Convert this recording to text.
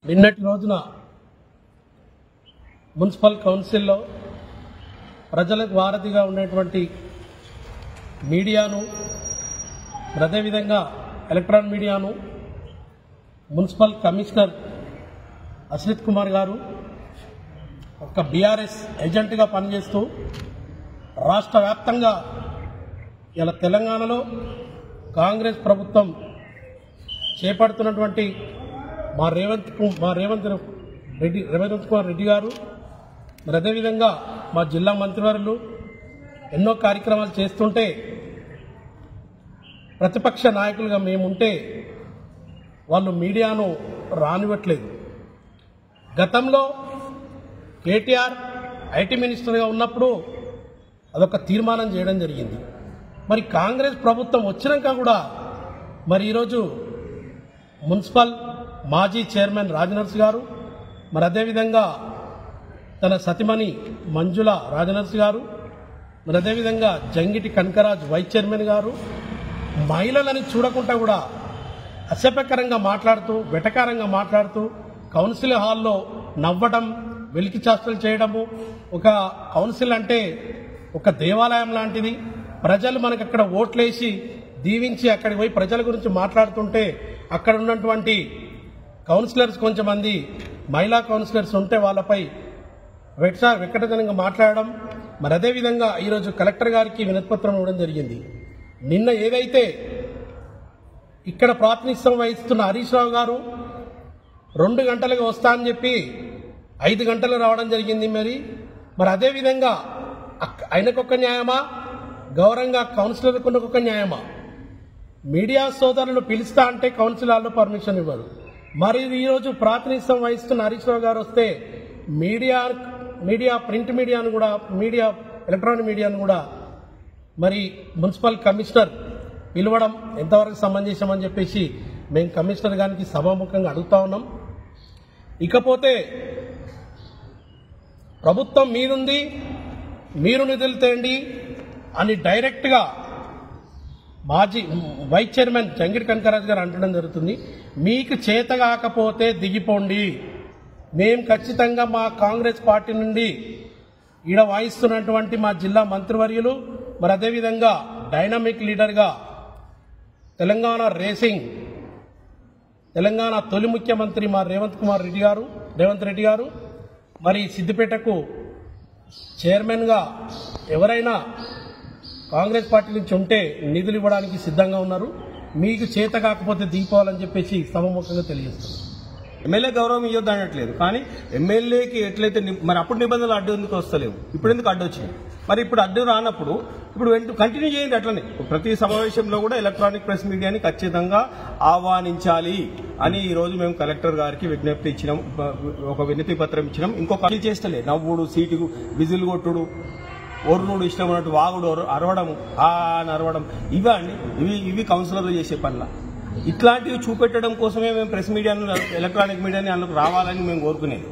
నిన్నటి రోజున మున్సిపల్ కౌన్సిల్లో ప్రజలకు వారధిగా ఉన్నటువంటి మీడియాను, అదేవిధంగా ఎలక్ట్రానిక్ మీడియాను మున్సిపల్ కమిషనర్ అశ్రిత్ కుమార్ గారు ఒక బీఆర్ఎస్ ఏజెంట్గా పనిచేస్తూ రాష్ట్ర వ్యాప్తంగా ఇలా తెలంగాణలో కాంగ్రెస్ ప్రభుత్వం చేపడుతున్నటువంటి మా రేవంత్ కుమార్ రెడ్డి గారు, మరి అదేవిధంగా మా జిల్లా మంత్రివర్యులు ఎన్నో కార్యక్రమాలు చేస్తుంటే ప్రతిపక్ష నాయకులుగా మేముంటే వాళ్ళు మీడియాను రానివ్వట్లేదు. గతంలో కేటీఆర్ ఐటీ మినిస్టర్గా ఉన్నప్పుడు అదొక తీర్మానం చేయడం జరిగింది. మరి కాంగ్రెస్ ప్రభుత్వం వచ్చినాక కూడా మరి ఈరోజు మున్సిపల్ మాజీ చైర్మన్ రాజనర్స్ గారు, మరి అదేవిధంగా తన సతిమణి మంజుల రాజనర్స్ గారు, మరి అదేవిధంగా జంగిటి కనకరాజ్ వైస్ చైర్మన్ గారు మహిళలని చూడకుండా కూడా అసభ్యకరంగా మాట్లాడుతూ, వెటకారంగా మాట్లాడుతూ కౌన్సిల్ హాల్లో నవ్వడం, వెలికి చేష్టలు చేయడము. ఒక కౌన్సిల్ అంటే ఒక దేవాలయం లాంటిది. ప్రజలు మనకు అక్కడ ఓట్లేసి దీవించి అక్కడికి పోయి ప్రజల గురించి మాట్లాడుతుంటే అక్కడ ఉన్నటువంటి కౌన్సిలర్స్ కొంచెమంది మహిళా కౌన్సిలర్స్ ఉంటే వాళ్ళపై వెక్కటతనంగా మాట్లాడడం. మరి అదేవిధంగా ఈరోజు కలెక్టర్ గారికి వినతిపత్రం ఇవ్వడం జరిగింది. నిన్న ఏదైతే ఇక్కడ ప్రాతినిధ్యం వహిస్తున్న హరీష్ రావు గారు 2 గంటలకు వస్తా అని చెప్పి 5 గంటలు రావడం జరిగింది. మరి అదేవిధంగా ఆయనకొక న్యాయమా, గౌరవంగా కౌన్సిలర్కు ఒక న్యాయమా? మీడియా సోదరులు పిలుస్తా అంటే కౌన్సిల్ హాల్లో పర్మిషన్ ఇవ్వరు. మరి ఈరోజు ప్రాతినిధ్యం వహిస్తున్న హరీష్ రావు గారు వస్తే మీడియా ప్రింట్ మీడియాను కూడా, ఎలక్ట్రానిక్ మీడియాను కూడా మరి మున్సిపల్ కమిషనర్ పిలవడం ఎంతవరకు సమంజసం అని చెప్పేసి మేము కమిషనర్ గారికి సభాముఖంగా అడుగుతా ఉన్నాం. ఇకపోతే ప్రభుత్వం మీరుంది, మీరు నిధులు తేండి అని డైరెక్ట్గా మాజీ వైస్ చైర్మన్ జంగిటి కనకరాజ్ గారు అంటడం జరుగుతుంది. మీకు చేత కాకపోతే దిగిపోండి, మేము ఖచ్చితంగా మా కాంగ్రెస్ పార్టీ నుండి ఈడ వాయిస్తున్నటువంటి మా జిల్లా మంత్రివర్యులు, మరి అదేవిధంగా డైనమిక్ లీడర్గా తెలంగాణ తొలి ముఖ్యమంత్రి మా రేవంత్ రెడ్డి గారు మరి సిద్దిపేటకు చైర్మన్గా ఎవరైనా కాంగ్రెస్ పార్టీ నుంచి ఉంటే నిధులు ఇవ్వడానికి సిద్ధంగా ఉన్నారు. మీకు చేత కాకపోతే దిగిపోవాలని చెప్పేసి సభముఖంగా తెలియజేస్తున్నారు. ఎమ్మెల్యే గౌరవం ఇవ్వద్దు అనట్లేదు, కానీ ఎమ్మెల్యేకి ఎట్లయితే మరి అప్పుడు నిబంధనలు అడ్డు ఎందుకు వస్తలేవు, ఇప్పుడు ఎందుకు అడ్డు వచ్చినాయి? మరి ఇప్పుడు అడ్డు రానప్పుడు ఇప్పుడు కంటిన్యూ చేయండి. అట్లనే ప్రతి సమావేశంలో కూడా ఎలక్ట్రానిక్ ప్రెస్ మీడియాని ఖచ్చితంగా ఆహ్వానించాలి అని ఈ రోజు మేము కలెక్టర్ గారికి విజ్ఞప్తి ఇచ్చినాం, ఒక వినతి పత్రం ఇచ్చినాం. ఇంకొక చేస్తలే నవ్వుడు, సీటుకు విజిల్ కొట్టుడు, ఒర్రుడు, ఇష్టం ఉన్నట్టు వాగుడు, అరవడం, అని అరవడం, ఇవి కౌన్సిలర్లు చేసే పనుల. ఇట్లాంటివి చూపెట్టడం కోసమే మేము ప్రెస్ మీడియాను, ఎలక్ట్రానిక్ మీడియాని అందుకు రావాలని మేము కోరుకునేది.